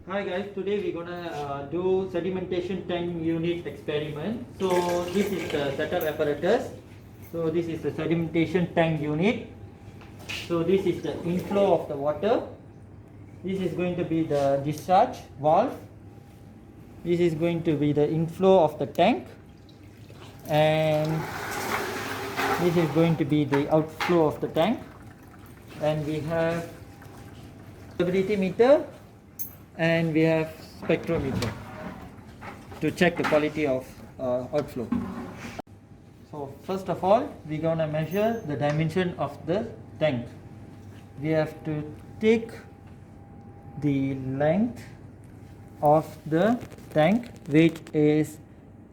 Hi guys, today we're gonna do sedimentation tank unit experiment. So this is the setup apparatus. So this is the sedimentation tank unit. So this is the inflow of the water. This is going to be the discharge valve. This is going to be the inflow of the tank, and this is going to be the outflow of the tank. And we have stability meter and we have spectrometer to check the quality of outflow. So first of all, we're going to measure the dimension of the tank. We have to take the length of the tank, which is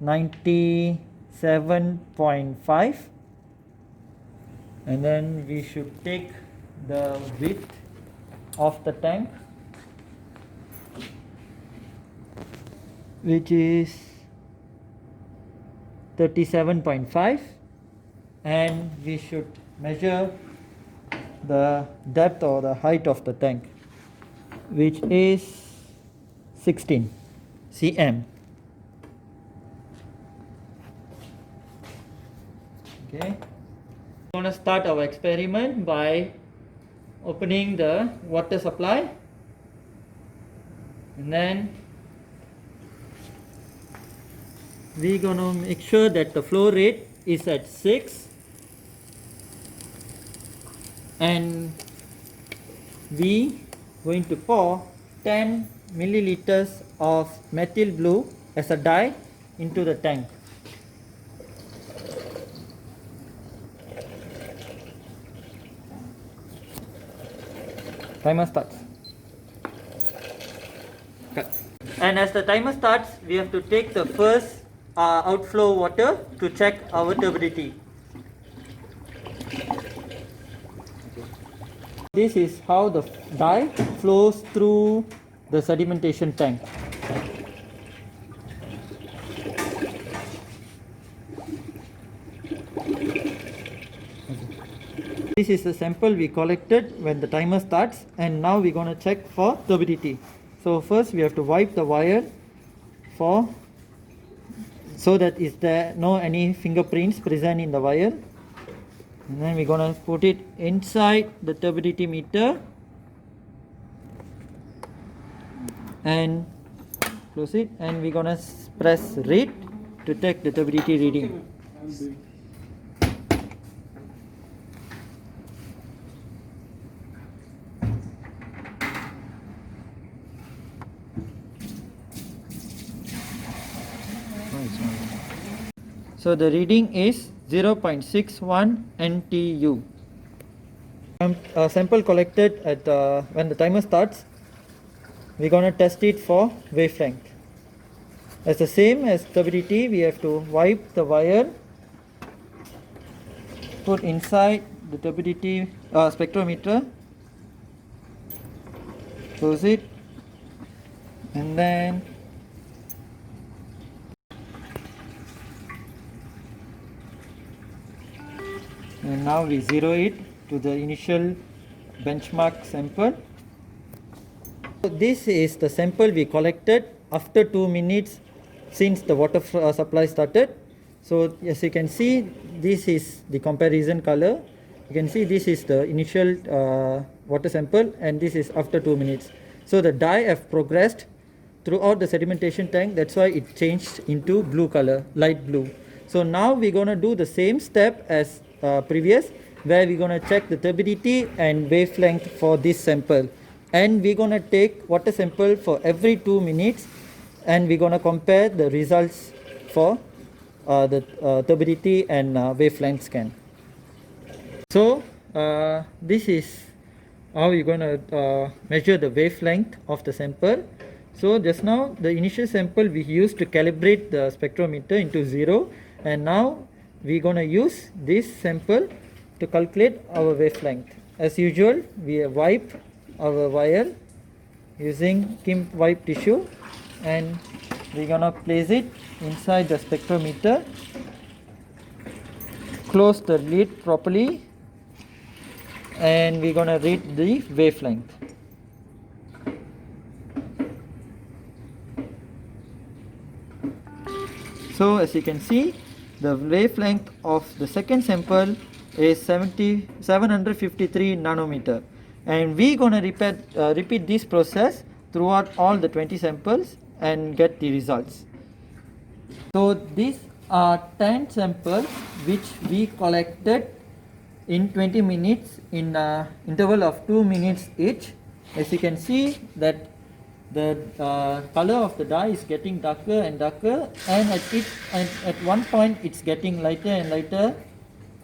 97.5, and then we should take the width of the tank, which is 37.5, and we should measure the depth or the height of the tank, which is 16 cm. Okay, we're going to start our experiment by opening the water supply, and then we're going to make sure that the flow rate is at 6, and we going to pour 10 milliliters of methyl blue as a dye into the tank. Timer starts. Cut. And as the timer starts, we have to take the first outflow water to check our turbidity. This is how the dye flows through the sedimentation tank. This is the sample we collected when the timer starts, and now we're going to check for turbidity. So first we have to wipe the wire so that is there no any fingerprints present in the wire, and then we're going to put it inside the turbidity meter and close it, and we're going to press read to take the turbidity reading. So the reading is 0.61 NTU. Sample collected at when the timer starts, we're going to test it for wavelength. As the same as turbidity, we have to wipe the wire, put inside the turbidity spectrometer, close it, and then now we zero it to the initial benchmark sample. So this is the sample we collected after 2 minutes since the water supply started. So as you can see, this is the comparison color. You can see this is the initial water sample, and this is after 2 minutes. So the dye have progressed throughout the sedimentation tank. That's why it changed into blue color, light blue. So now we're going to do the same step as previous, where we're going to check the turbidity and wavelength for this sample, and we're going to take water sample for every 2 minutes, and we're going to compare the results for the turbidity and wavelength scan. So this is how we're going to measure the wavelength of the sample. So just now the initial sample we used to calibrate the spectrometer into 0, and now we're going to use this sample to calculate our wavelength. As usual, we wipe our wire using Kim wipe tissue, and we're going to place it inside the spectrometer, close the lid properly, and we're going to read the wavelength. So as you can see, the wavelength of the second sample is 753 nanometer, and we gonna repeat this process throughout all the 20 samples and get the results. So these are 10 samples which we collected in 20 minutes in an interval of 2 minutes each. As you can see that the color of the dye is getting darker and darker, and at one point it's getting lighter and lighter,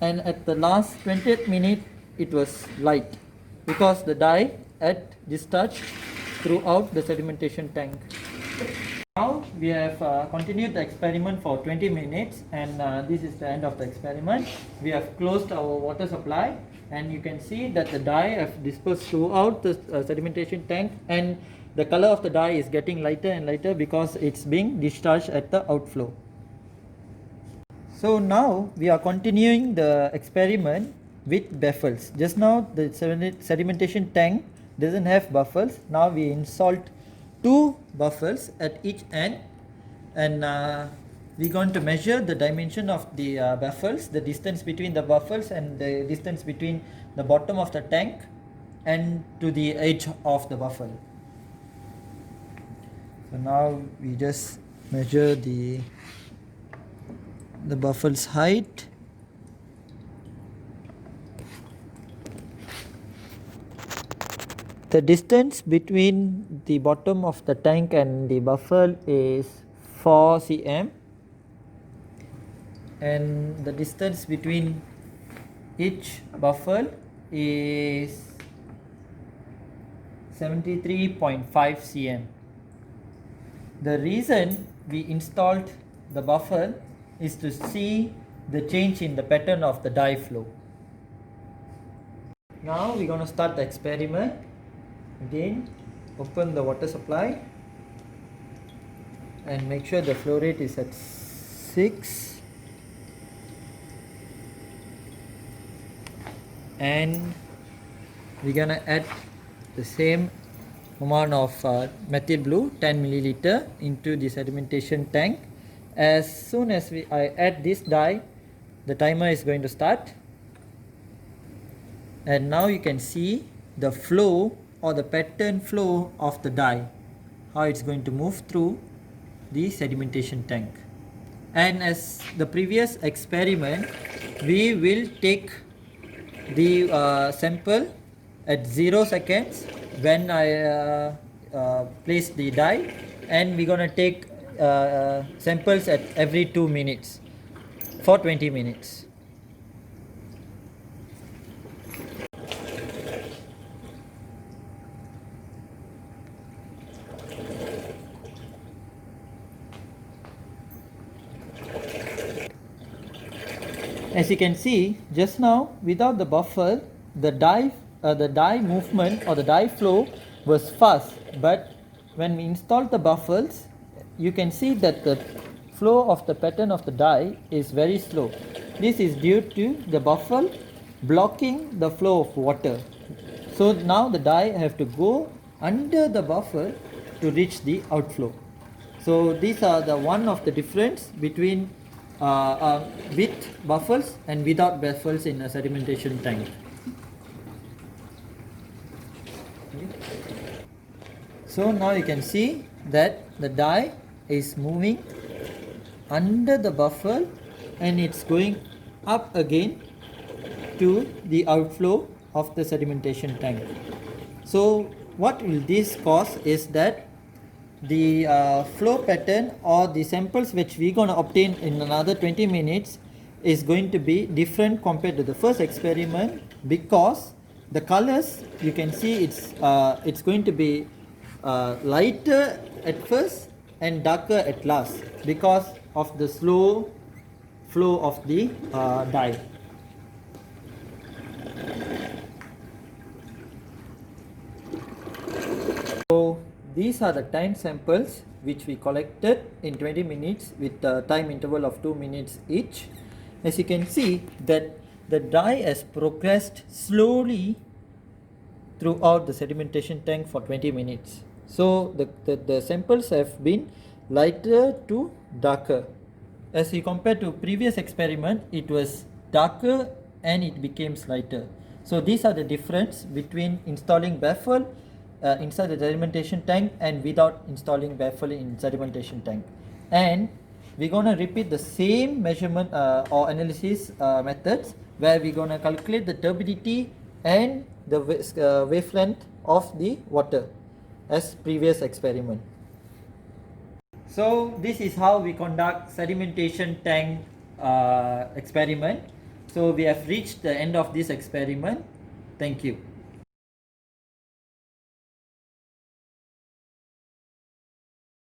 and at the last 20th minute it was light because the dye had discharged throughout the sedimentation tank. Now we have continued the experiment for 20 minutes, and this is the end of the experiment. We have closed our water supply, and you can see that the dye have dispersed throughout the sedimentation tank, and the color of the dye is getting lighter and lighter because it's being discharged at the outflow. So now we are continuing the experiment with baffles. Just now the sedimentation tank doesn't have baffles. Now we installed 2 baffles at each end, and we're going to measure the dimension of the baffles, the distance between the baffles and the distance between the bottom of the tank and to the edge of the baffle. So now we just measure the baffle's height. The distance between the bottom of the tank and the baffle is 4 cm, and the distance between each baffle is 73.5 cm. The reason we installed the baffle is to see the change in the pattern of the dye flow. Now we're going to start the experiment. Again, open the water supply and make sure the flow rate is at 6, and we're gonna add the same amount of methyl blue, 10 milliliter, into the sedimentation tank. As soon as I add this dye, the timer is going to start, and now you can see the flow or the pattern flow of the dye, how it's going to move through the sedimentation tank. And as the previous experiment, we will take the sample at 0 seconds when I place the dye, and we're gonna take samples at every 2 minutes for 20 minutes. As you can see, just now without the buffer, the dye movement or the dye flow was fast, but when we installed the buffers, you can see that the flow of the pattern of the dye is very slow. This is due to the buffer blocking the flow of water. So now the dye have to go under the buffer to reach the outflow. So these are the one of the difference between with buffers and without buffers in a sedimentation tank. So now you can see that the dye is moving under the buffer and it's going up again to the outflow of the sedimentation tank. So what will this cause is that the flow pattern or the samples which we're going to obtain in another 20 minutes is going to be different compared to the first experiment, because the colors you can see it's going to be lighter at first and darker at last because of the slow flow of the dye. So these are the 10 samples which we collected in 20 minutes with a time interval of 2 minutes each. As you can see that the dye has progressed slowly throughout the sedimentation tank for 20 minutes. So the samples have been lighter to darker. as you compare to previous experiment, it was darker and it became lighter. So these are the difference between installing baffle inside the sedimentation tank and without installing baffle in sedimentation tank. And we're gonna repeat the same measurement or analysis methods, where we're gonna calculate the turbidity and the wavelength of the water as previous experiment. So this is how we conduct sedimentation tank experiment. So we have reached the end of this experiment. Thank you.